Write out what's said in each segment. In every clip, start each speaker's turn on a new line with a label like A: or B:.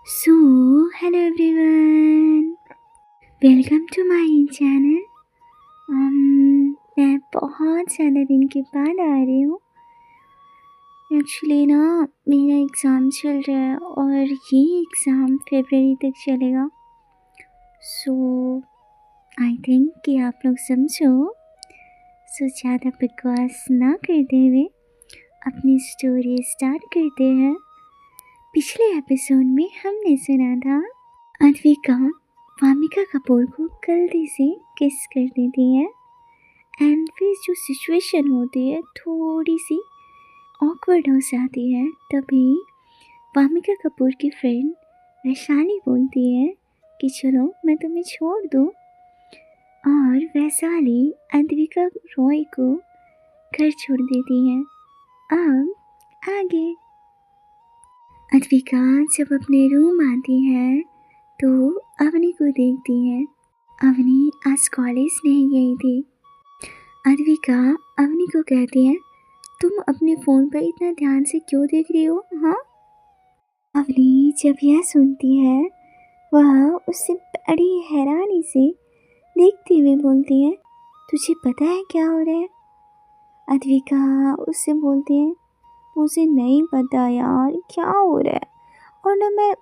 A: So, hello everyone, welcome to my channel. मैं बहुत ज़्यादा दिन के बाद आ रही हूँ। एक्चुअली ना मेरा एग्ज़ाम चल रहा है और ये एग्ज़ाम फरवरी तक चलेगा। सो आई थिंक कि आप लोग समझो। सो ज़्यादा बकवास ना करते हुए अपनी स्टोरी स्टार्ट करते हैं। पिछले एपिसोड में हमने सुना था अद्विका वामिका कपूर को गलती से किस कर देती है एंड फिर जो सिचुएशन होती है थोड़ी सी ऑकवर्ड हो जाती है। तभी वामिका कपूर की फ्रेंड वैशाली बोलती है कि चलो मैं तुम्हें छोड़ दूँ, और वैशाली अद्विका रॉय को घर छोड़ देती है। अब आगे अद्विका जब अपने रूम आती है तो अवनी को देखती है। अवनी आज कॉलेज नहीं गई थी। अद्विका अवनी को कहती है, तुम अपने फ़ोन पर इतना ध्यान से क्यों देख रही हो? हाँ। अवनी जब यह सुनती है वह उससे बड़ी हैरानी से देखते हुए बोलती है, तुझे पता है क्या हो रहा है? अद्विका उससे बोलती है, मुझे नहीं पता यार क्या हो रहा है, और ना मैं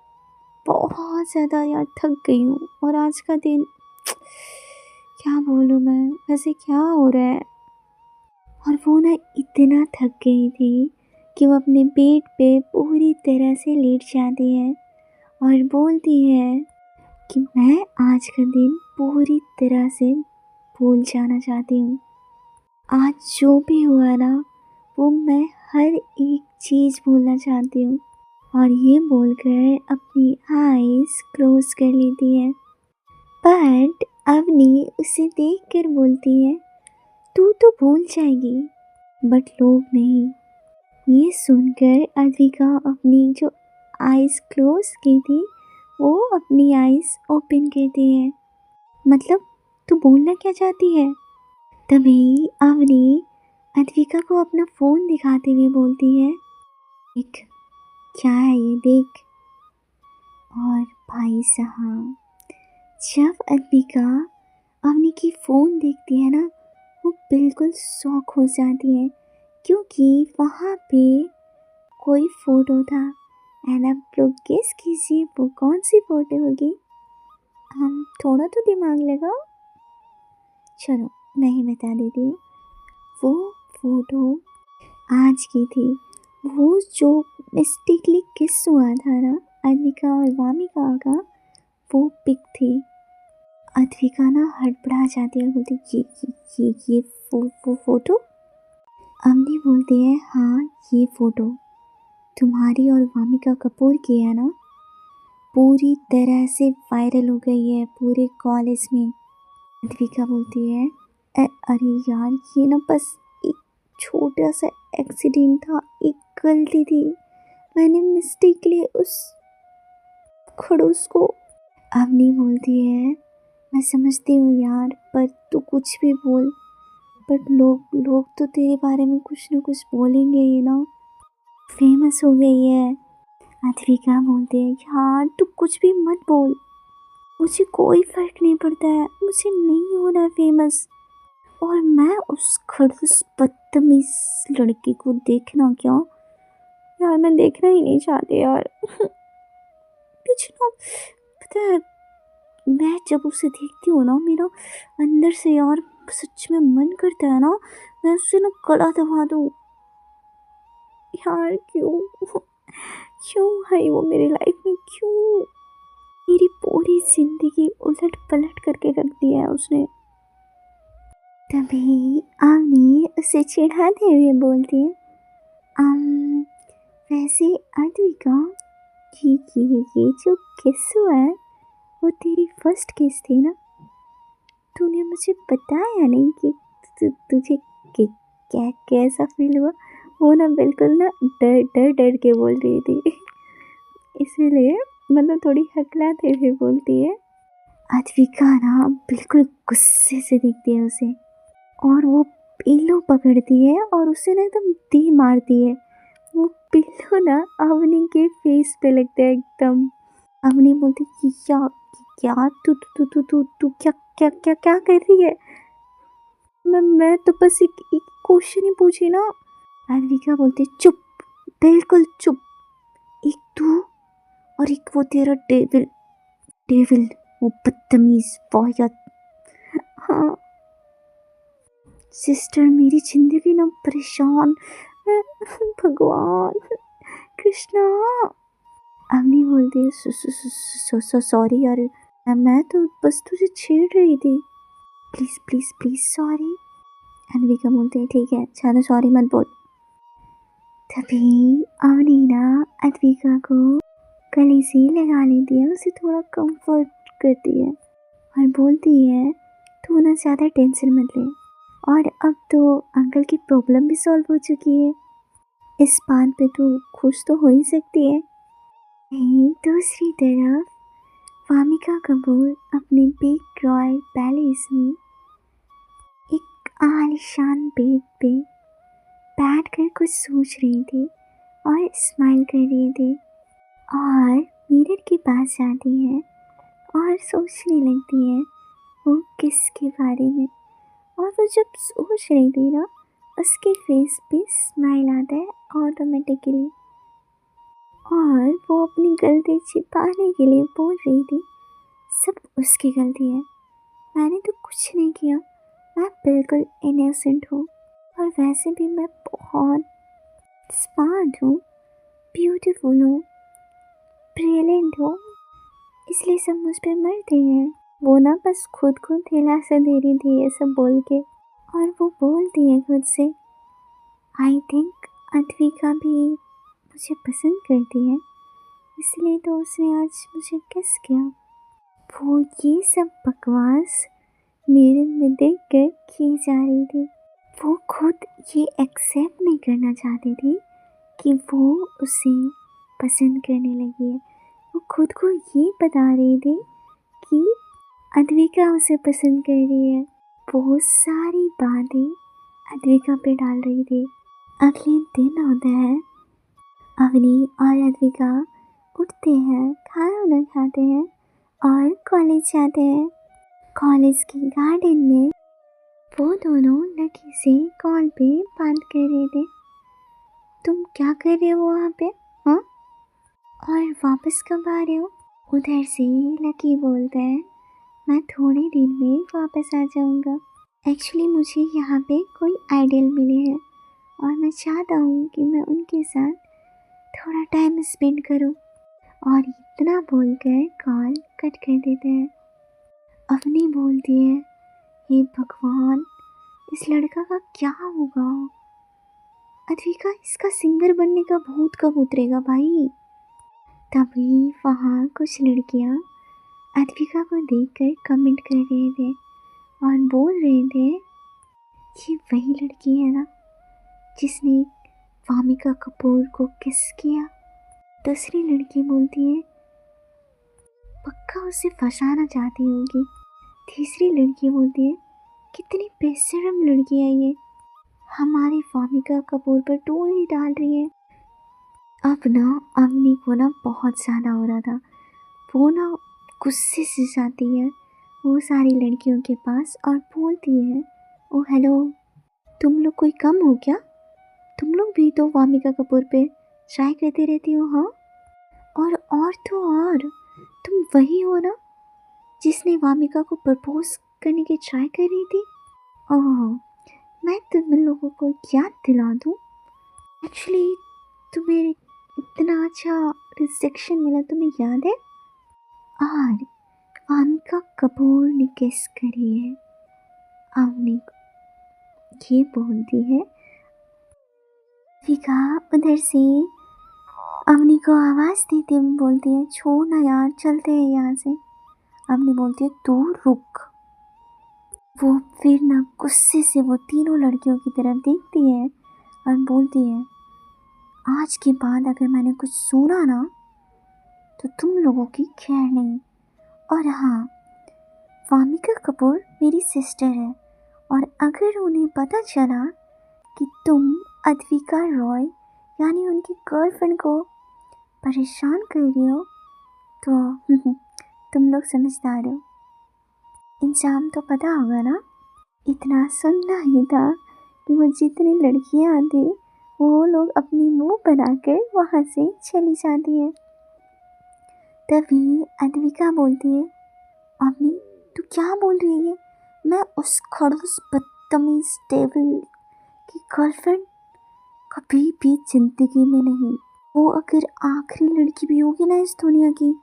A: बहुत ज़्यादा यार थक गई हूँ, और आज का दिन क्या बोलूँ मैं, वैसे क्या हो रहा है। और वो ना इतना थक गई थी कि वो अपने बेड पे पूरी तरह से लेट जाती है और बोलती है कि मैं आज का दिन पूरी तरह से भूल जाना चाहती हूँ। आज जो भी हुआ ना वो मैं हर एक चीज़ भूलना चाहती हूँ। और ये बोलकर अपनी आईज क्लोज कर लेती है। बट अवनी उसे देखकर बोलती है, तू तो भूल जाएगी, बट लोग नहीं। ये सुनकर अद्विका अपनी जो आईज क्लोज की थी वो अपनी आईज ओपन करती है। मतलब तू बोलना क्या चाहती है? तभी अवनी अद्विका को अपना फ़ोन दिखाते हुए बोलती है, देख क्या है ये देख। और भाई साहब जब अद्विका अवनी की फ़ोन देखती है ना वो बिल्कुल शॉक हो जाती है, क्योंकि वहाँ पे कोई फ़ोटो था। एंड आप लोग गेस कीजिए वो कौन सी फ़ोटो होगी। हम थोड़ा तो दिमाग लगाओ। चलो मैं ही बता देती हूँ। वो फ़ोटो आज की थी। वो जो मिस्टेकली किस हुआ था ना अद्विका और वामिका का, वो पिक थी। अद्विका ना हड़बड़ा जाती है और बोलती ये फ़ोटो। अवनी बोलती है, हाँ ये फ़ोटो तुम्हारी और वामिका कपूर की है ना, पूरी तरह से वायरल हो गई है पूरे कॉलेज में। अद्विका बोलती है, अरे यार ये ना बस एक छोटा सा एक्सीडेंट था, एक गलती थी, मैंने मिस्टेकली उस खड़ूस को। अवनी बोलती है, मैं समझती हूँ यार, पर तू कुछ भी बोल, बट लोग तो तेरे बारे में कुछ ना कुछ बोलेंगे ही ना, फेमस हो गई है। अद्विका बोलती है, यार तू कुछ भी मत बोल, मुझे कोई फ़र्क नहीं पड़ता है, मुझे नहीं होना है फेमस। और मैं उस खड़ूस बदतमीज लड़के को देखना क्या यार, मैं देखना ही नहीं चाहती यार। कुछ ना, पता है मैं जब उसे देखती हूँ ना मेरा अंदर से यार सच में मन करता है ना मैं उससे ना गला दबा दूँ। यार क्यों क्यों है वो मेरी लाइफ में, क्यों मेरी पूरी जिंदगी उलट पलट करके रख दिया है उसने। तभी अवनी उसे चिढ़ाते हुए बोलती है, वैसे अद्विका ये जो किस हुआ है वो तेरी फर्स्ट किस थी ना, तूने मुझे बताया नहीं कि तुझे क्या कैसा फील हुआ। वो ना बिल्कुल ना डर डर डर के बोल रही थी। इसीलिए मतलब थोड़ी हकलाते हुए बोलती है। अद्विका ना बिल्कुल गुस्से से देखती है उसे, और वो पिल्लो पकड़ती है और उसे ना एकदम दी मारती है। वो पिल्लो ना अवनी के फेस पे लगता है एकदम। अवनी बोलती कि क्या तू तू तू तू तू क्या क्या क्या क्या कर रही है? मैं तो बस एक क्वेश्चन ही पूछी ना। अद्विका बोलती चुप, बिल्कुल चुप। एक तू और एक वो तेरा डेविल डेविल, वो बदतमीज वाहियत। हाँ सिस्टर, मेरी जिंदगी ना परेशान। भगवान कृष्णा। अवनी बोलती है सॉरी यार, मैं तो बस तुझे छेड़ रही थी, please please please sorry. Advika बोलती है ठीक है, ज़्यादा सॉरी मत बोल। तभी अवनी ना अद्विका को गले से लगा लेती है, उसे थोड़ा कंफर्ट करती है और बोलती है तू ना ज़्यादा टेंशन मत ले, और अब तो अंकल की प्रॉब्लम भी सॉल्व हो चुकी है, इस बात पे तू खुश तो हो ही सकती है। वहीं दूसरी तरफ वामिका कपूर अपने बिग रॉयल पैलेस में एक आलीशान बेड पे बैठकर कुछ सोच रही थी और स्माइल कर रही थी, और मिरर के पास जाती है और सोचने लगती है वो किसके बारे में। और वो जब सोच रही थी ना, उसके फेस पे स्माइल आता है ऑटोमेटिकली, और वो अपनी गलती छिपाने के लिए बोल रही थी सब उसकी गलती है, मैंने तो कुछ नहीं किया, मैं बिल्कुल इनोसेंट हूँ, और वैसे भी मैं बहुत स्मार्ट हूँ, ब्यूटीफुल हूँ, ब्रिलियंट हूँ, इसलिए सब मुझ पर मरते हैं। वो ना बस खुद को दिलासा दे रही थी ये सब बोल के, और वो बोलती है खुद से आई थिंक अद्विका भी मुझे पसंद करती है, इसलिए तो उसने आज मुझे किस किया। वो ये सब बकवास मिरर में देख कर की जा रही थी। वो खुद ये एक्सेप्ट नहीं करना चाहती थी कि वो उसे पसंद करने लगी है। वो खुद को ये बता रही थी कि अद्विका उसे पसंद कर रही है। बहुत सारी बातें अद्विका पे डाल रही थी। अगले दिन होता है, अवनी और अद्विका उठते हैं, खाना वाना खाते हैं और कॉलेज जाते हैं। कॉलेज के गार्डन में वो दोनों लकी से कॉल पे बात कर रहे थे। तुम क्या कर रहे हो वहाँ पे? हाँ, और वापस कब आ रहे हो? उधर से लकी बोलता है मैं थोड़े दिन में वापस आ जाऊँगा। एक्चुअली मुझे यहाँ पे कोई आइडल मिले हैं और मैं चाहता हूँ कि मैं उनके साथ थोड़ा टाइम स्पेंड करूँ। और इतना बोलकर कॉल कट कर देते हैं। अवनी बोलती है हे भगवान, इस लड़का का क्या होगा? अद्विका, इसका सिंगर बनने का भूत कब उतरेगा भाई? तभी वहाँ कुछ लड़कियाँ अद्विका को देखकर कमेंट कर रहे थे और बोल रहे थे ये वही लड़की है ना जिसने वामिका कपूर को किस किया। दूसरी लड़की बोलती है पक्का उसे फंसाना चाहती होगी। तीसरी लड़की बोलती है कितनी बेशर्म लड़की है ये, हमारी वामिका कपूर पर टोली डाल रही है। अब ना अवनी को ना बहुत ज़्यादा हो रहा था। वो ना गुस्से से जाती है वो सारी लड़कियों के पास और बोलती है ओ हेलो, तुम लोग कोई कम हो क्या? तुम लोग भी तो वामिका कपूर पे ट्राई करती रहती हो? हाँ, और तो और तुम वही हो ना जिसने वामिका को प्रपोज करने की ट्राई कर रही थी? ओह, मैं तुम लोगों को याद दिला दूँ, एक्चुअली तुम्हें इतना अच्छा रिसेप्शन मिला, तुम्हें याद है? और वामिका कपूर ने किस करी है अवनी को, ये बोलती है। विका उधर से अवनी को आवाज़ देते हुए बोलती है छोड़ ना यार, चलते हैं यहाँ से। अवनी बोलती है तू रुक। वो फिर ना गुस्से से वो तीनों लड़कियों की तरफ देखती है और बोलती है आज के बाद अगर मैंने कुछ सुना ना तो तुम लोगों की खैर नहीं। और हाँ, वामिका कपूर मेरी सिस्टर है, और अगर उन्हें पता चला कि तुम अद्विका रॉय यानी उनकी गर्लफ्रेंड को परेशान कर रही हो तो तुम लोग समझदार हो। इंजाम तो पता होगा ना। इतना सुनना ही था कि वो जितनी लड़कियां आती वो लोग अपनी मुंह बनाकर वहाँ से चली जाती है। तभी अद्विका बोलती है, अवनी तू क्या बोल रही है? मैं उस खड़ूस बदतमीज डेविल की गर्लफ्रेंड? कभी भी जिंदगी में नहीं। वो अगर आखिरी लड़की भी होगी ना इस दुनिया की,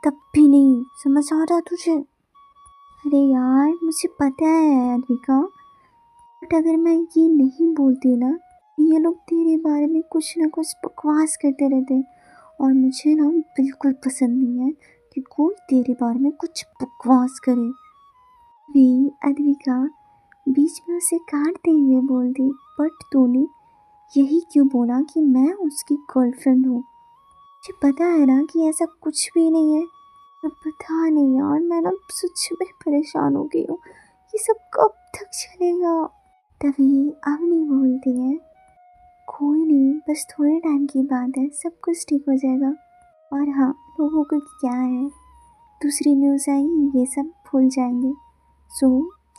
A: तब भी नहीं। समझ आ रहा तुझे? अरे यार मुझे पता है अद्विका, बट अगर मैं ये नहीं बोलती ना, ये लोग तेरे बारे में कुछ ना कुछ बकवास करते रहते हैं और मुझे ना बिल्कुल पसंद नहीं है कि कोई तेरे बारे में कुछ बकवास करे। भी अद्विका बीच में उसे काटते हुए बोल दी, बट तूने यही क्यों बोला कि मैं उसकी गर्लफ्रेंड हूँ? मुझे पता है ना कि ऐसा कुछ भी नहीं है। पर पता नहीं यार, मैं ना सच में परेशान हो गई हूँ। ये सब कब तक चलेगा? तभी अवनी बोलती है, कोई नहीं, बस थोड़े टाइम की बात है, सब कुछ ठीक हो जाएगा। और हाँ, लोगों को क्या है, दूसरी न्यूज़ आएगी ये सब भूल जाएंगे। सो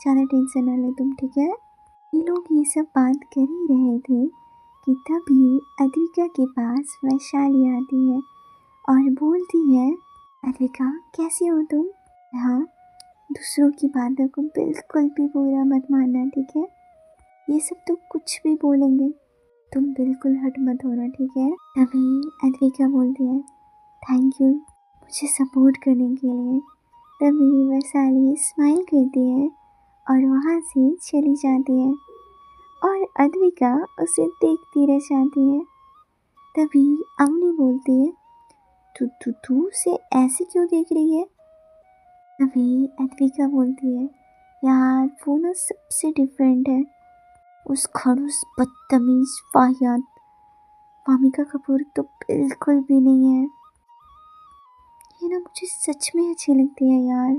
A: ज़्यादा टेंशन ना ले तुम, ठीक है? ये लोग ये सब बात कर ही रहे थे कि तभी अद्विका के पास वैशाली आती है और बोलती है, अद्विका कैसी हो तुम? हाँ, दूसरों की बातों को बिल्कुल भी बुरा मत मानना, ठीक है? ये सब तो कुछ भी बोलेंगे, तुम बिल्कुल हट मत होना, ठीक है? तभी अद्विका बोलती है, थैंक यू मुझे सपोर्ट करने के लिए। तभी वैशाली स्माइल करती है और वहाँ से चली जाती है और अद्विका उसे देखती रह जाती है। तभी अवनी बोलती है, तू उसे ऐसे क्यों देख रही है? तभी अद्विका बोलती है, यार वो ना सबसे डिफरेंट है। उस खड़ूस बदतमीज वाहियात वामिका कपूर तो बिल्कुल भी नहीं है। ये ना मुझे सच में अच्छी लगती है यार।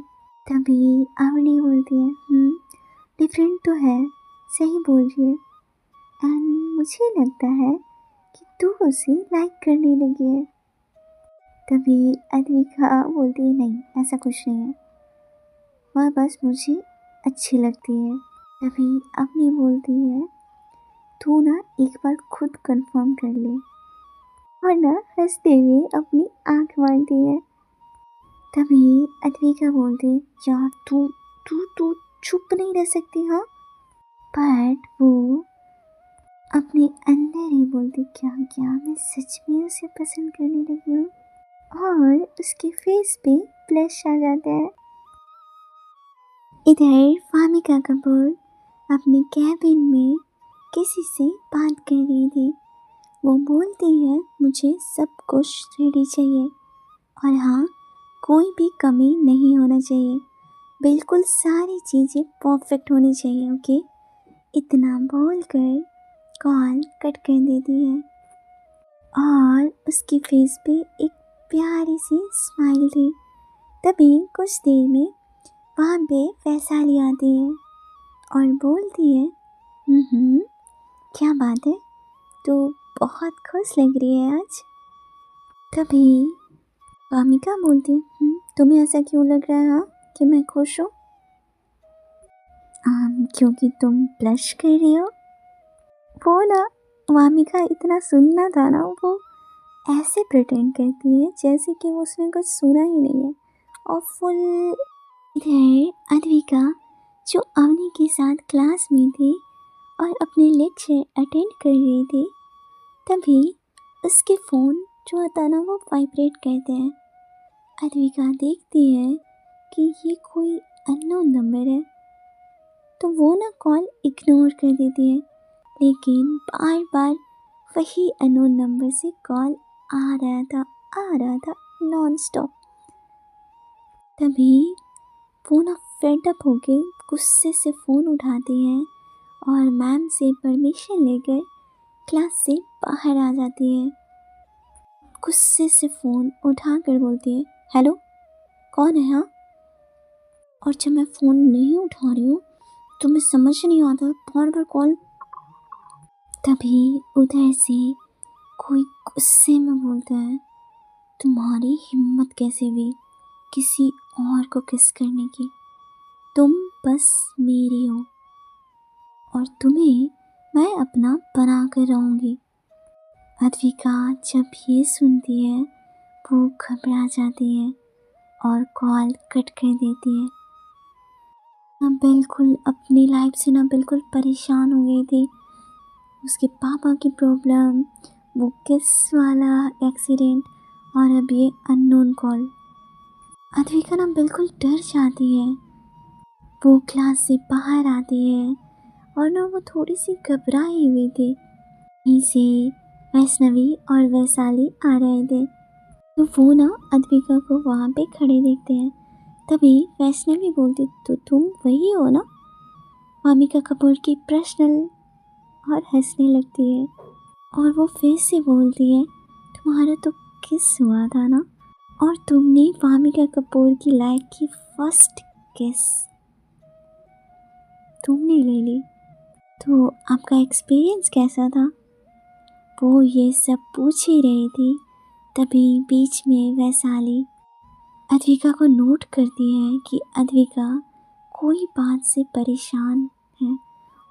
A: तभी अवनी बोलती है, डिफरेंट तो है, सही बोल रही है। एंड मुझे लगता है कि तू उसे लाइक करने लगी है। तभी अद्विका बोलती है, नहीं ऐसा कुछ नहीं है, वह बस मुझे अच्छी लगती है। तभी अवनी बोलती है, तू ना एक बार खुद कंफर्म कर ले। और ना हंसते हुए अपनी आंख मारती है। तभी अद्विका बोलती है, यार तू तू तू चुप नहीं रह सकती? हाँ, बट वो अपने अंदर ही बोलती, क्या क्या मैं सच में उसे पसंद करने लगी हूँ? और उसके फेस पे ब्लश आ जाता है। इधर वामिका कपूर अपने कैबिन में किसी से बात कर रही थी। वो बोलती है, मुझे सब कुछ रेडी चाहिए और हाँ, कोई भी कमी नहीं होना चाहिए, बिल्कुल सारी चीज़ें परफेक्ट होनी चाहिए, ओके? इतना बोलकर कॉल कट कर देती है और उसकी फेस पे एक प्यारी सी स्माइल थी। तभी कुछ देर में वहाँ पे वैशाली आती है और बोलती है, क्या बात है, तो बहुत खुश लग रही है आज। तभी वामिका बोलती है, तुम्हें ऐसा क्यों लग रहा है कि मैं खुश हूँ? क्योंकि तुम ब्लश कर रही हो। वो ना वामिका इतना सुनना था ना, वो ऐसे प्रिटेंड करती है जैसे कि वो उसने कुछ सुना ही नहीं है और फुल। इधर अद्विका जो अवनी के साथ क्लास में थी और अपने लेक्चर अटेंड कर रही थी, तभी उसके फ़ोन जो होता ना वो वाइब्रेट करते हैं। अद्विका देखती है कि ये कोई अननोन नंबर है, तो वो ना कॉल इग्नोर कर देती है, लेकिन बार बार वही अननोन नंबर से कॉल आ रहा था नॉन स्टॉप। तभी वो ना फेडअप होके गुस्से से फ़ोन उठाती है और मैम से परमिशन लेकर क्लास से बाहर आ जाती है। गुस्से से फ़ोन उठाकर बोलती है, हेलो कौन है? हाँ, और जब मैं फ़ोन नहीं उठा रही हूँ तो मैं समझ नहीं आता बार बार कॉल। तभी उधर से कोई गुस्से में बोलता है, तुम्हारी हिम्मत कैसे हुई किसी और को किस करने की। तुम बस मेरी हो और तुम्हें मैं अपना बना कर रहूँगी। अद्विका जब ये सुनती है वो घबरा जाती है और कॉल कट कर देती है। ना बिल्कुल अपनी लाइफ से ना बिल्कुल परेशान हो गई थी। उसके पापा की प्रॉब्लम, वो किस वाला एक्सीडेंट और अब ये अननोन कॉल। अद्विका ना बिल्कुल डर जाती है। वो क्लास से बाहर आती है और ना वो थोड़ी सी घबराई हुई थी। यहीं से वैष्णवी और वैशाली आ रहे थे तो वो ना अद्विका को वहाँ पे खड़े देखते हैं। तभी वैष्णवी बोलती, तो तुम वही हो ना वामिका कपूर की पर्सनल, और हंसने लगती है। और वो फिर से बोलती है, तुम्हारा तो किस हुआ था ना और तुमने वामिका कपूर की लाइफ की फर्स्ट किस तुमने ले ली, तो आपका एक्सपीरियंस कैसा था। वो ये सब पूछ ही रही थी। तभी बीच में वैशाली अद्विका को नोट करती है कि अद्विका कोई बात से परेशान है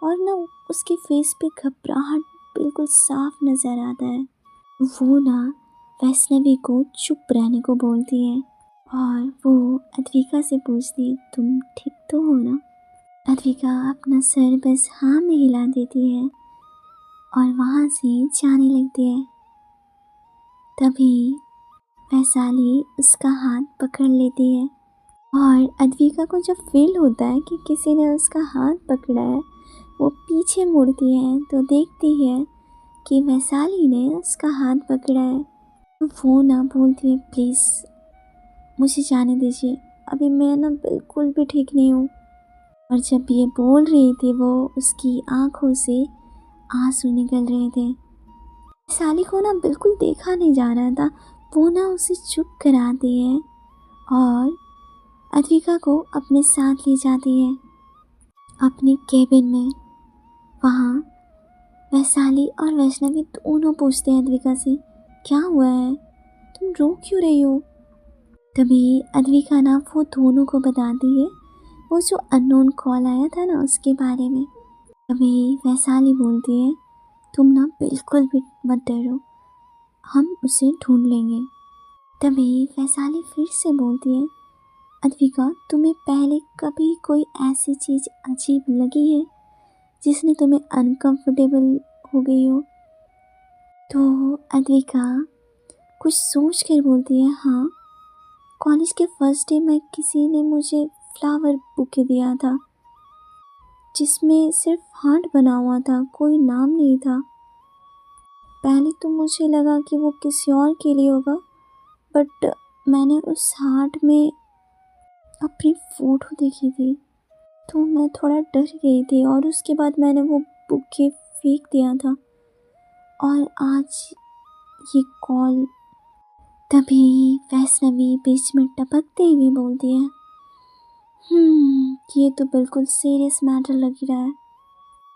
A: और ना उसके फेस पे घबराहट बिल्कुल साफ नज़र आता है। वो ना वैष्णवी को चुप रहने को बोलती है और वो अद्विका से पूछती है, तुम ठीक तो हो ना। अद्विका अपना सर बस हाँ में हिला देती है और वहाँ से जाने लगती है। तभी वैशाली उसका हाथ पकड़ लेती है और अद्विका को जब फील होता है कि किसी ने उसका हाथ पकड़ा है, वो पीछे मुड़ती है तो देखती है कि वैशाली ने उसका हाथ पकड़ा है। तो वो ना बोलती है, प्लीज़ मुझे जाने दीजिए, अभी मैं ना बिल्कुल भी ठीक नहीं हूँ। और जब ये बोल रही थी वो उसकी आंखों से आंसू निकल रहे थे। वैशाली को ना बिल्कुल देखा नहीं जा रहा था। वो ना उसे चुप कराती है और अद्विका को अपने साथ ले जाती है अपने केबिन में। वहाँ वैशाली और वैष्णवी दोनों पूछते हैं अद्विका से, क्या हुआ है, तुम रो क्यों रही हो। तभी अद्विका ना वो दोनों को बताती है वो जो अननोन कॉल आया था ना उसके बारे में। तभी वैशाली बोलती है, तुम ना बिल्कुल भी मत डरो, हम उसे ढूंढ लेंगे। तभी वैशाली फिर से बोलती है, अद्विका तुम्हें पहले कभी कोई ऐसी चीज़ अजीब लगी है जिसने तुम्हें अनकंफर्टेबल हो गई हो। तो अद्विका कुछ सोच कर बोलती है, हाँ कॉलेज के फर्स्ट डे में किसी ने मुझे फ्लावर बुके दिया था जिसमें सिर्फ हार्ट बना हुआ था, कोई नाम नहीं था। पहले तो मुझे लगा कि वो किसी और के लिए होगा, बट मैंने उस हार्ट में अपनी फ़ोटो देखी थी तो मैं थोड़ा डर गई थी और उसके बाद मैंने वो बुके फेंक दिया था और आज ये कॉल। तभी वैष्णवी बीच में टपकते हुए बोलती है, ये तो बिल्कुल सीरियस मैटर लग रहा है,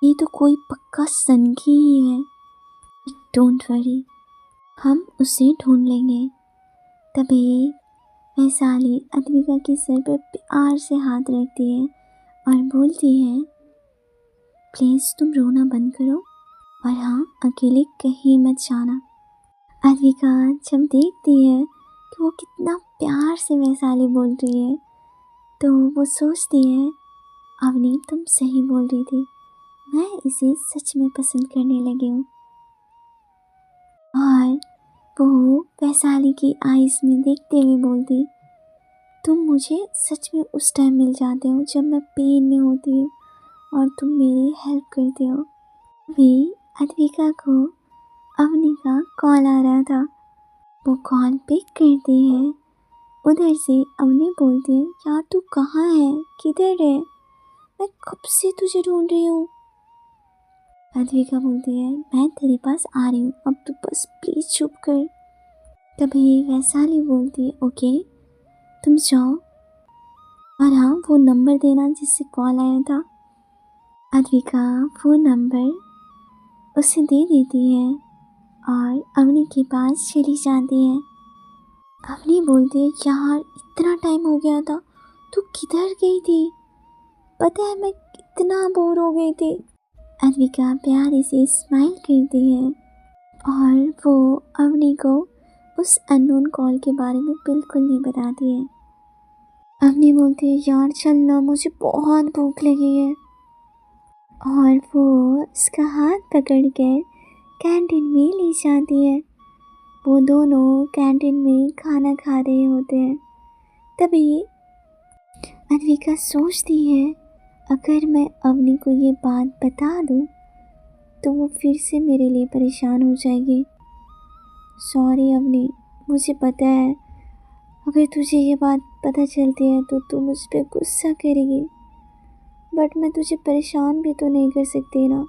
A: ये तो कोई पक्का सनकी ही है। डोंट वरी, हम उसे ढूंढ लेंगे। तभी वैशाली अद्विका के सर पर प्यार से हाथ रखती है और बोलती है, प्लीज़ तुम रोना बंद करो और हाँ अकेले कहीं मत जाना। अद्विका जब देखती है कि वो कितना प्यार से वैशाली बोल रही है तो वो सोचती है, अवनी तुम सही बोल रही थी, मैं इसे सच में पसंद करने लगी हूँ। और वो वैशाली की आईज में देखते हुए बोलती, तुम मुझे सच में उस टाइम मिल जाते हो जब मैं पेन में होती हूँ और तुम मेरी हेल्प करते हो। अभी अद्विका को अवनी का कॉल आ रहा था। वो कॉल पिक करती है। उधर से अवनी बोलती है, यार तू कहाँ है, किधर है, मैं कब से तुझे ढूंढ रही हूँ। अद्विका बोलती है, मैं तेरे पास आ रही हूँ, अब तू बस प्लीज़ चुप कर। तभी वैशाली बोलती है, ओके तुम जाओ और हाँ वो नंबर देना जिससे कॉल आया था। अद्विका वो नंबर उसे दे देती है और अवनी के पास चली जाती है। अवनी बोलती है यार इतना टाइम हो गया था, तू किधर गई थी? पता है मैं कितना बोर हो गई थी। अद्विका प्यारी सी स्माइल करती है और वो अवनी को उस अननोन कॉल के बारे में बिल्कुल नहीं बताती है। अवनी बोलती है यार चलना, मुझे बहुत भूख लगी है। और वो उसका हाथ पकड़ कर कैंटीन में ले जाती है। वो दोनों कैंटीन में खाना खा रहे होते हैं। तभी अद्विका सोचती है अगर मैं अवनी को ये बात बता दूँ तो वो फिर से मेरे लिए परेशान हो जाएगी। सॉरी अवनी, मुझे पता है अगर तुझे ये बात पता चलती है तो तू मुझ पर गुस्सा करेगी, बट मैं तुझे परेशान भी तो नहीं कर सकती ना।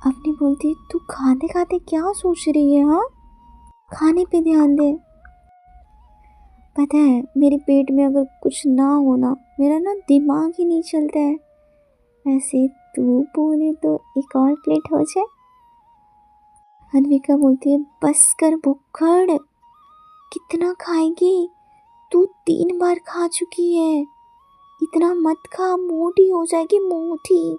A: अवनी बोलती तू खाते खाते क्या सोच रही है? हाँ, खाने पे ध्यान दे। पता है मेरे पेट में अगर कुछ ना हो ना, मेरा ना दिमाग ही नहीं चलता है। वैसे तू बोले तो एक और प्लेट हो जाए। अद्विका बोलती है बस कर भुक्खड़, कितना खाएगी? तू 3 बार खा चुकी है, इतना मत खा, मोटी हो जाएगी मोटी।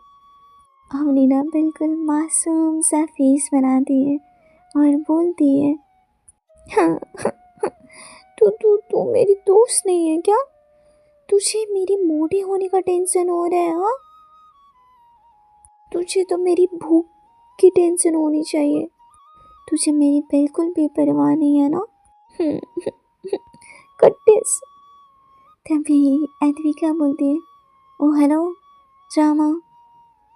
A: अवनी ना बिल्कुल मासूम सा फेस बनाती है और बोलती है हाँ, तू तू तू मेरी दोस्त नहीं है क्या? तुझे मेरी मोटी होने का टेंशन हो रहा है? हाँ, तुझे तो मेरी भूख की टेंशन होनी चाहिए। तुझे मेरी बिल्कुल भी परवाह नहीं है ना। कट्टिस। तभी अद्विका बोलती है ओ हेलो ड्रामा।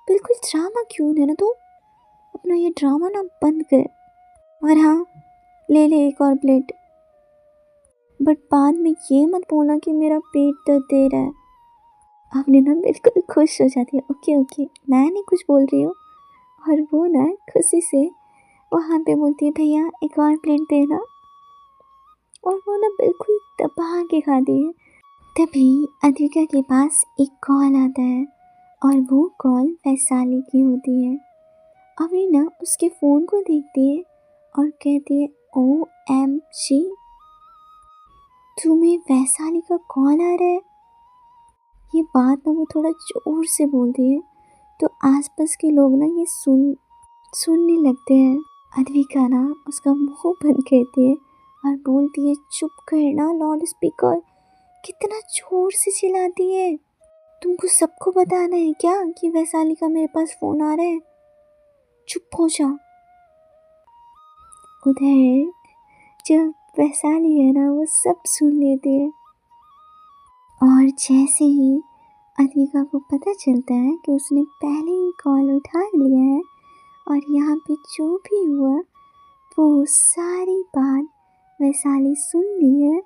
A: बिल्कुल ड्रामा क्यों है ना तू, अपना ये ड्रामा ना बंद कर। और हाँ, ले ले एक और प्लेट, बट बाद में ये मत बोलना कि मेरा पेट दर्द दे रहा है। आपने ना बिल्कुल खुश हो जाती है। ओके ओके, मैं नहीं कुछ बोल रही हूँ। और वो ना खुशी से वहाँ पे बोलती है भैया एक और प्लेट देना। और वो ना बिल्कुल दबा के खाती है। तभी अद्विका के पास एक कॉल आता है और वो कॉल वैशाली की होती है। अभी ना उसके फ़ोन को देखती है और कहती है OMG, तुम्हें वैशाली का कॉल आ रहा है? ये बात ना वो थोड़ा जोर से बोलती है तो आसपास के लोग ना ये सुनने लगते हैं। अद्विका ना उसका मुंह बंद करती है और बोलती है चुप करना लाउड स्पीकर, कितना जोर से चिल्लाती है। तुमको सबको बताना है क्या कि वैशाली का मेरे पास फ़ोन आ रहा है? चुप हो जा। उधर जो वैशाली है ना वो सब सुन लेती है और जैसे ही अद्विका को पता चलता है कि उसने पहले ही कॉल उठा लिया है और यहाँ पे जो भी हुआ वो सारी बात वैशाली सुन ली है,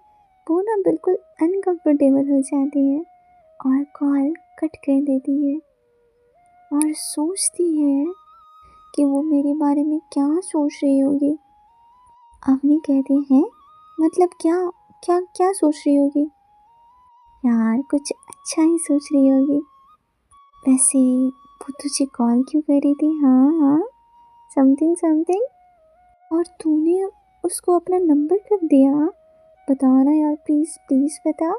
A: वो ना बिल्कुल अनकंफर्टेबल हो जाती है और कॉल कट कर देती है और सोचती है कि वो मेरे बारे में क्या सोच रही होगी। अवनी कहते हैं मतलब क्या क्या क्या सोच रही होगी? यार कुछ अच्छा ही सोच रही होगी। वैसे वो तुझे कॉल क्यों कर रही थी? हाँ हाँ, समथिंग समथिंग। और तूने उसको अपना नंबर कब दिया? बताना यार, प्लीज़ प्लीज़ बता।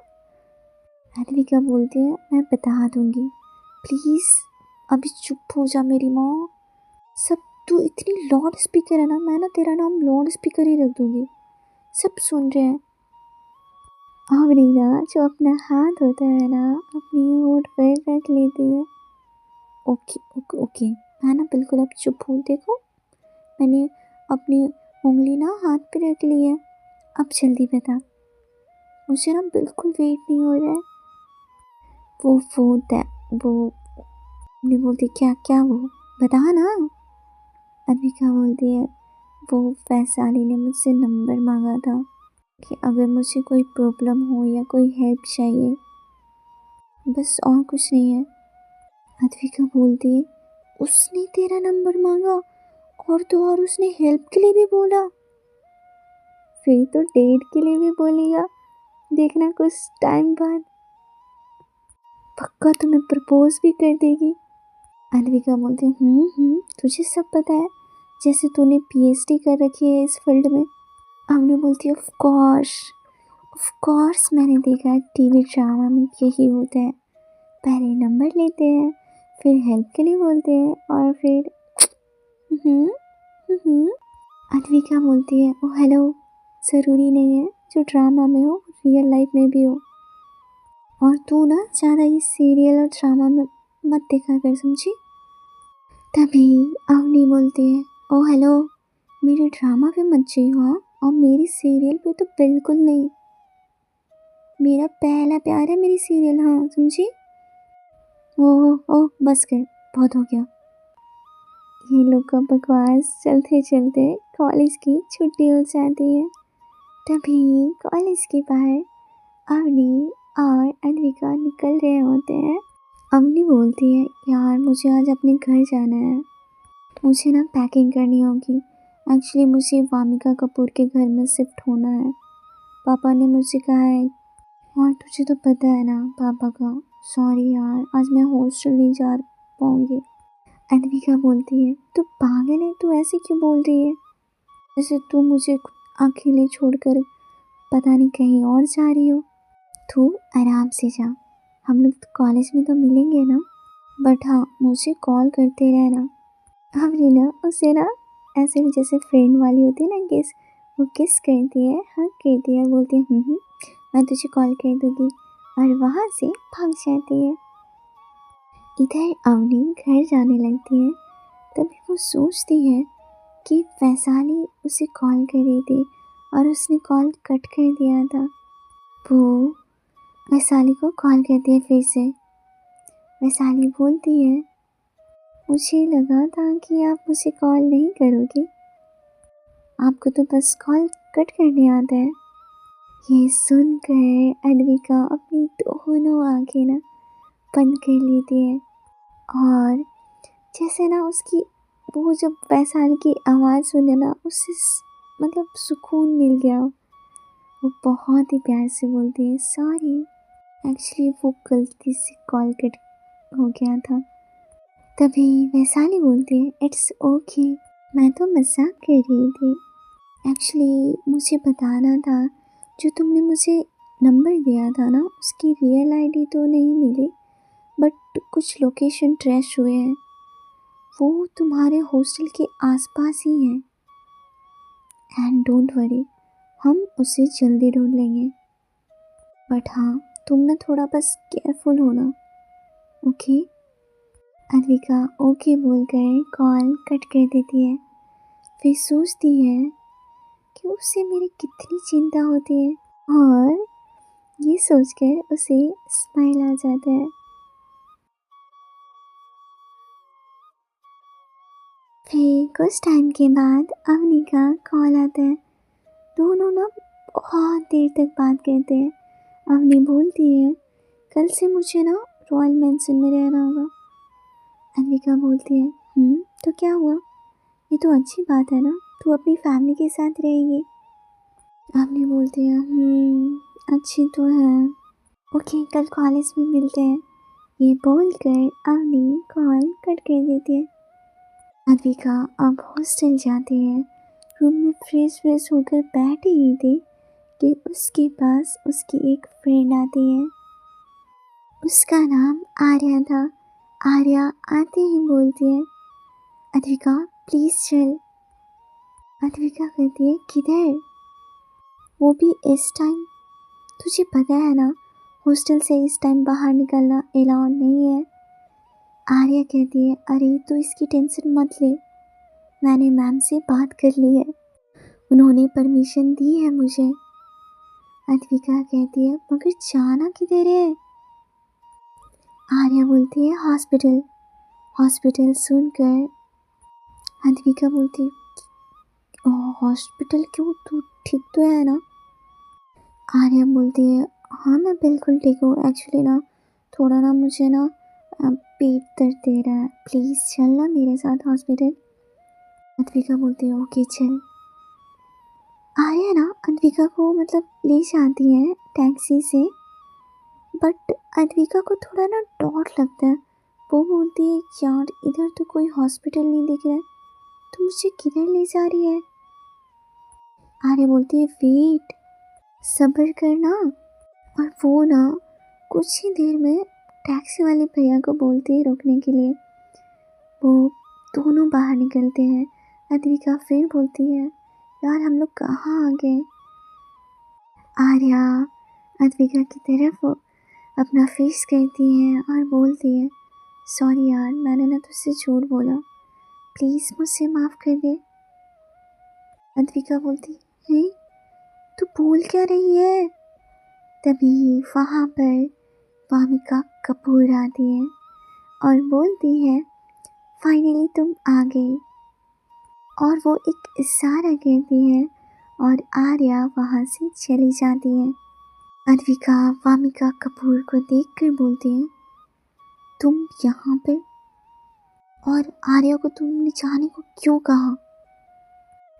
A: अद्विका बोलती है मैं बता दूंगी, प्लीज़ अभी चुप हो जा मेरी माँ। सब तू इतनी लाउड स्पीकर है ना, मैं ना तेरा नाम लाउड स्पीकर ही रख दूंगी, सब सुन रहे हैं। अवनी ना जो अपना हाथ होता है ना अपनी होठ पर रख लेती है। ओके ओके ओके, मैं ना बिल्कुल अब चुप हूँ। देखो मैंने अपनी उंगली ना हाथ पे रख ली है, अब जल्दी बता, मुझे ना बिल्कुल वेट नहीं हो रहा है। वो नहीं बोलती क्या क्या, वो बता ना। अद्विका बोलती है वो वैशाली ने मुझसे नंबर मांगा था कि अगर मुझे कोई प्रॉब्लम हो या कोई हेल्प चाहिए, बस और कुछ नहीं है। अद्विका बोलती है उसने तेरा नंबर मांगा और तो और उसने हेल्प के लिए भी बोला, फिर तो डेट के लिए भी बोलेगा, देखना कुछ टाइम बाद पक्का तुम्हें प्रपोज भी कर देगी। अद्विका बोलती है तुझे सब पता है, जैसे तूने PhD कर रखी है इस फील्ड में। अवनी बोलती है ऑफ कोर्स मैंने देखा है टीवी ड्रामा में यही होता है, पहले नंबर लेते हैं, फिर हेल्प के लिए बोलते हैं और फिर हम्म हम्म। अद्विका बोलती है ओ हेलो, ज़रूरी नहीं है जो ड्रामा में हो रियल लाइफ में भी हो, और तू ना ज़्यादा ये सीरियल और ड्रामा में मत देखा कर, समझी। तभी अवनी बोलती है ओ हेलो, मेरे ड्रामा पे मत चाहिए हाँ, और मेरी सीरियल पे तो बिल्कुल नहीं, मेरा पहला प्यार है मेरी सीरियल, हाँ समझी। ओह बस कर, बहुत हो गया। ये लोग का बकवास चलते चलते कॉलेज की छुट्टी हो जाती है। तभी कॉलेज के बाहर अवनी और अद्विका निकल रहे होते हैं। अवनी बोलती है यार मुझे आज अपने घर जाना है, मुझे ना पैकिंग करनी होगी, एक्चुअली मुझे वामिका कपूर के घर में शिफ्ट होना है, पापा ने मुझे कहा है, और तुझे तो पता है ना पापा का, सॉरी यार आज मैं हॉस्टल नहीं जा पाऊँगी। अद्विका बोलती है तू पागल है, तू ऐसे क्यों बोल रही है, जैसे तू मुझे अकेले छोड़कर पता नहीं कहीं और जा रही हो। तू आराम से जा, हम लोग तो कॉलेज में तो मिलेंगे ना, बट हाँ मुझे कॉल करते रहना। हमने ना उसे ना ऐसे जैसे फ्रेंड वाली होती है ना किस, वो किस करती है, हग करती है, बोलती है मैं तुझे कॉल कर दूँगी, और वहाँ से भाग जाती है। इधर अवनी घर जाने लगती है, तभी वो सोचती है कि वैशाली उसे कॉल कर रही थी और उसने कॉल कट कर दिया था। वो वैशाली को कॉल करती है फिर से। वैशाली बोलती है मुझे लगा था कि आप मुझे कॉल नहीं करोगे, आपको तो बस कॉल कट करने आता है। ये सुनकर अद्विका अपनी दोनों आंखें ना बंद कर लेती है, और जैसे ना उसकी वो जब वैशाली की आवाज़ सुने ना उससे मतलब सुकून मिल गया। वो बहुत ही प्यार से बोलती है सॉरी, एक्चुअली वो गलती से कॉल कट हो गया था। तभी वैशाली बोलती है इट्स ओके, मैं तो मजाक कर रही थी, एक्चुअली मुझे बताना था जो तुमने मुझे नंबर दिया था ना उसकी रियल आईडी तो नहीं मिली, बट कुछ लोकेशन ट्रेस हुए हैं, वो तुम्हारे हॉस्टल के आसपास ही है, एंड डोंट वरी हम उसे जल्दी ढूंढ लेंगे, बट हाँ तुम ना थोड़ा बस केयरफुल होना, ओके। अद्विका ओके बोलकर कॉल कट कर देती है। फिर सोचती है कि उसे मेरी कितनी चिंता होती है, और ये सोचकर उसे स्माइल आ जाता है। फिर कुछ टाइम के बाद अवनी का कॉल आता है, दोनों ना बहुत देर तक बात करते हैं। अवनी बोलती है कल से मुझे ना रॉयल मेंशन में रहना होगा। अद्विका बोलती है तो क्या हुआ, ये तो अच्छी बात है ना, तू अपनी फैमिली के साथ रहेगी। अवनी बोलती है अच्छी तो है, ओके कल कॉलेज में मिलते हैं। ये बोलकर अवनी कॉल कट कर देती है। अद्विका अब हॉस्टल जाती है, रूम में फ्रेश होकर बैठी ही थी कि उसके पास उसकी एक फ्रेंड आती है, उसका नाम आर्या था। आर्या आते ही बोलती है अद्विका प्लीज़ चल। अद्विका कहती है किधर, वो भी इस टाइम, तुझे पता है ना हॉस्टल से इस टाइम बाहर निकलना अलाउ नहीं है। आर्या कहती है अरे तो इसकी टेंशन मत ले, मैंने मैम से बात कर ली है, उन्होंने परमिशन दी है मुझे। अद्विका कहती है मगर जाना किधर है। आर्या बोलती है हॉस्पिटल। हॉस्पिटल सुनकर अद्विका बोलती हॉस्पिटल क्यों, तू ठीक तो है ना। आर्या बोलती है हाँ मैं बिल्कुल ठीक हूँ, एक्चुअली ना थोड़ा ना मुझे ना पेट दर्द दे रहा है, प्लीज़ चल ना मेरे साथ हॉस्पिटल। अद्विका बोलती है ओके चल। आर्या ना अद्विका को मतलब ले जाती है टैक्सी से, बट अद्विका को थोड़ा ना डर लगता है। वो बोलती है यार इधर तो कोई हॉस्पिटल नहीं दिख रहा है, तो मुझे किधर ले जा रही है। आर्या बोलती है वेट, सब्र करना। और वो ना कुछ ही देर में टैक्सी वाले भैया को बोलती है रुकने के लिए। वो दोनों बाहर निकलते हैं। अद्विका फिर बोलती है यार हम लोग कहाँ आ गए। आर्या अद्विका की तरफ अपना फेस करती है और बोलती है सॉरी यार, मैंने ना तुझसे झूठ बोला, प्लीज़ मुझसे माफ़ कर दे। अद्विका बोलती है तू बोल क्या रही है। तभी वहाँ पर वामिका कपूर आती है और बोलती है फाइनली तुम आ गई। और वो एक इशारा करती है और आर्या वहाँ से चली जाती है। अद्विका वामिका कपूर को देखकर बोलती है तुम यहाँ पे, और आर्या को तुमने जाने को क्यों कहा।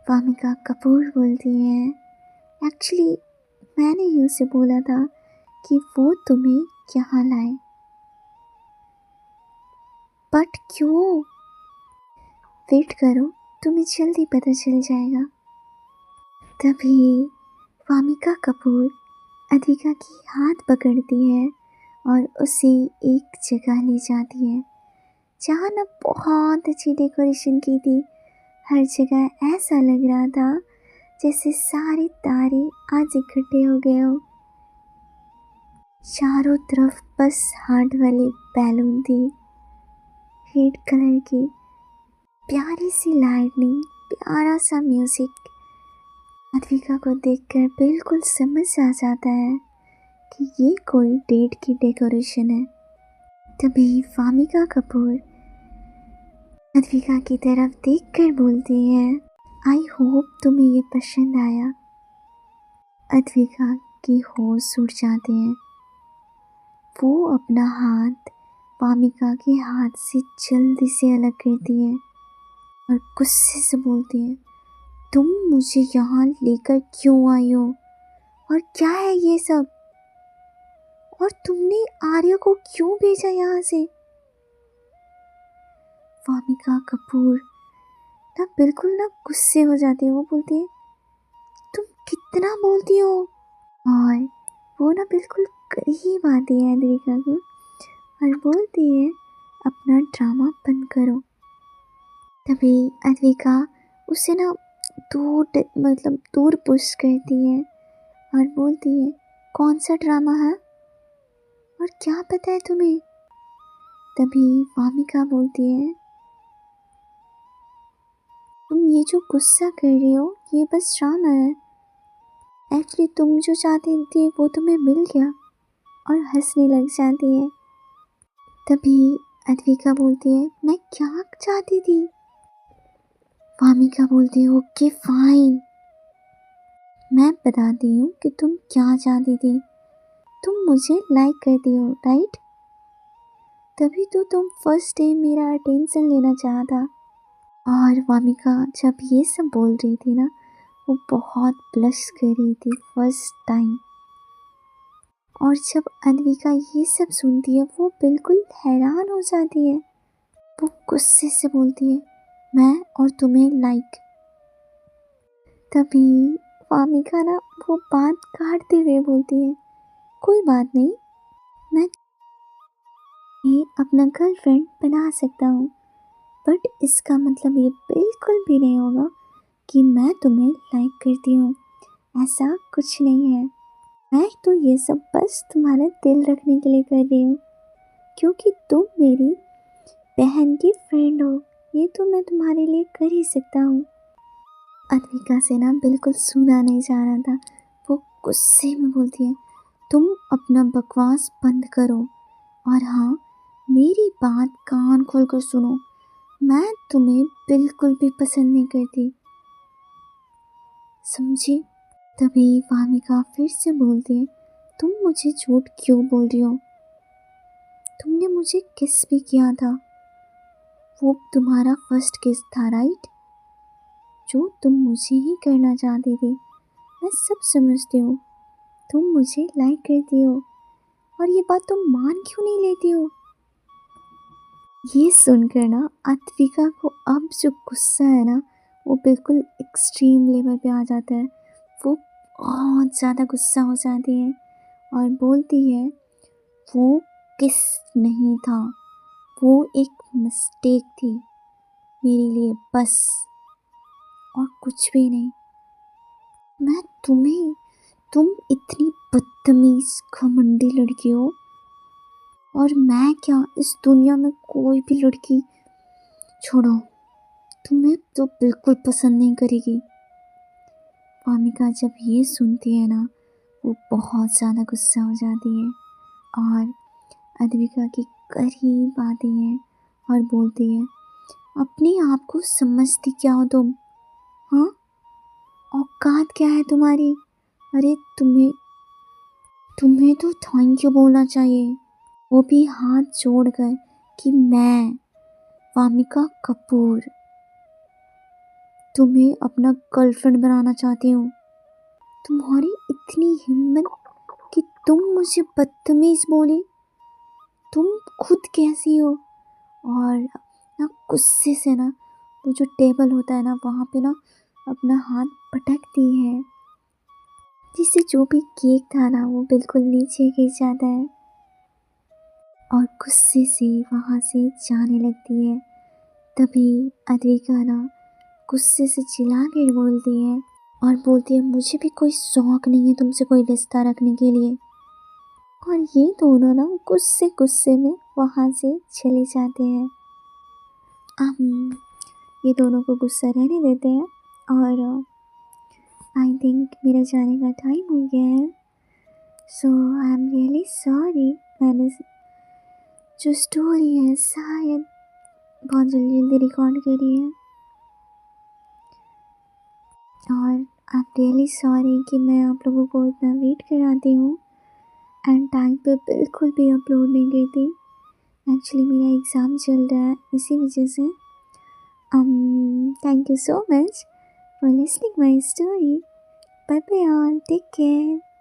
A: वामिका कपूर बोलती है एक्चुअली मैंने ही उसे बोला था कि वो तुम्हें यहाँ लाए, बट क्यों। वेट करो, तुम्हें जल्दी पता चल जाएगा। तभी वामिका कपूर अद्विका की हाथ पकड़ती है और उसे एक जगह ले जाती है जहाँ ना बहुत अच्छी डेकोरेशन की थी। हर जगह ऐसा लग रहा था जैसे सारे तारे आज इकट्ठे हो गए हो। चारों तरफ बस हार्ट वाली बैलून थी, रेड कलर की, प्यारी सी लाइटनिंग, प्यारा सा म्यूजिक। अद्विका को देखकर बिल्कुल समझ आ जाता है कि ये कोई डेट की डेकोरेशन है। तभी वामिका कपूर अद्विका की तरफ देखकर बोलती है आई होप तुम्हें ये पसंद आया। अद्विका की होश उड़ जाते हैं। वो अपना हाथ वामिका के हाथ से जल्दी से अलग करती है और गुस्से से बोलती है तुम मुझे यहाँ लेकर क्यों आई हो, और क्या है ये सब, और तुमने आर्या को क्यों भेजा यहाँ से। वामिका कपूर ना बिल्कुल ना गुस्से हो जाती है। वो बोलती है तुम कितना बोलती हो, और वो ना बिल्कुल करीब आती है अद्विका को और बोलती है अपना ड्रामा बंद करो। तभी अद्विका उसे ना दूर पुश करती है और बोलती है कौन सा ड्रामा है और क्या पता है तुम्हें। तभी वामिका बोलती है तुम ये जो गुस्सा कर रही हो ये बस ड्रामा है, एक्चुअली तुम जो चाहती थी वो तुम्हें मिल गया, और हंसने लग जाती है। तभी अद्विका बोलती है मैं क्या चाहती थी। वामिका बोलती है ओके फाइन, मैं बताती हूँ कि तुम क्या चाहती थी। तुम मुझे लाइक करती हो राइट, तभी तो तुम फर्स्ट डे मेरा अटेंशन लेना चाहा था। और वामिका जब ये सब बोल रही थी ना वो बहुत ब्लश कर रही थी फर्स्ट टाइम। और जब अद्विका ये सब सुनती है वो बिल्कुल हैरान हो जाती है। वो गुस्से से बोलती है मैं और तुम्हें लाइक। तभी वामिका ना वो बात काटते हुए बोलती है कोई बात नहीं, मैं अपना गर्लफ्रेंड बना सकता हूँ, बट इसका मतलब ये बिल्कुल भी नहीं होगा कि मैं तुम्हें लाइक करती हूँ। ऐसा कुछ नहीं है, मैं तो ये सब बस तुम्हारा दिल रखने के लिए कर रही हूँ क्योंकि तुम मेरी बहन की फ्रेंड हो, ये तो मैं तुम्हारे लिए कर ही सकता हूँ। अद्विका से ना बिल्कुल सुना नहीं जा रहा था। वो गुस्से में बोलती है तुम अपना बकवास बंद करो, और हाँ मेरी बात कान खोल कर सुनो, मैं तुम्हें बिल्कुल भी पसंद नहीं करती, समझी। तभी वामिका फिर से बोलती है तुम मुझे झूठ क्यों बोल रही हो, तुमने मुझे किस भी किया था, वो तुम्हारा फर्स्ट किस था राइट, जो तुम मुझे ही करना चाहती थी। मैं सब समझती हूँ, तुम मुझे लाइक करती हो, और ये बात तुम मान क्यों नहीं लेती हो। ये सुनकर ना अद्विका को अब जो गुस्सा है ना वो बिल्कुल एक्सट्रीम लेवल पे आ जाता है। बहुत ज़्यादा गुस्सा हो जाती है और बोलती है वो किस नहीं था, वो एक मिस्टेक थी मेरे लिए बस, और कुछ भी नहीं। मैं तुम्हें तुम इतनी बदतमीज घमंडी लड़की हो, और मैं क्या, इस दुनिया में कोई भी लड़की छोड़ो तुम्हें तो बिल्कुल पसंद नहीं करेगी। वामिका जब ये सुनती है ना, वो बहुत ज़्यादा गुस्सा हो जाती है और अद्विका के करीब आती है और बोलती है, अपने आप को समझती क्या हो तुम? हाँ, औकात क्या है तुम्हारी? अरे तुम्हें तो थैंक यू बोलना चाहिए, वो भी हाथ जोड़कर कि मैं वामिका कपूर तुम्हें अपना गर्लफ्रेंड बनाना चाहती हूँ। तुम्हारी इतनी हिम्मत कि तुम मुझे बदतमीज बोली, तुम खुद कैसी हो? और ना गुस्से से ना वो जो टेबल होता है ना, वहाँ पे ना अपना हाथ पटकती है, जिससे जो भी केक था ना वो बिल्कुल नीचे गिर जाता है और गुस्से से वहाँ से जाने लगती है। तभी अद्विका ना गुस्से से चिल्ला कर बोलती है और बोलती है, मुझे भी कोई शौक नहीं है तुमसे कोई रिश्ता रखने के लिए। और ये दोनों ना गुस्से गुस्से में वहाँ से चले जाते हैं। हम ये दोनों को गुस्सा रहने देते हैं और आई थिंक मेरा जाने का टाइम हो गया है। सो आई एम रियली सॉरी, मैंने जो स्टोरी है शायद बहुत जल्दी जल्दी रिकॉर्ड करी है, और आई एम रियली सॉरी कि मैं आप लोगों को इतना वेट कराती हूँ एंड टाइम पे बिल्कुल भी अपलोड नहीं करती। एक्चुअली मेरा एग्ज़ाम चल रहा है, इसी वजह से। Thank you so much for listening my story. Bye bye all. Take care.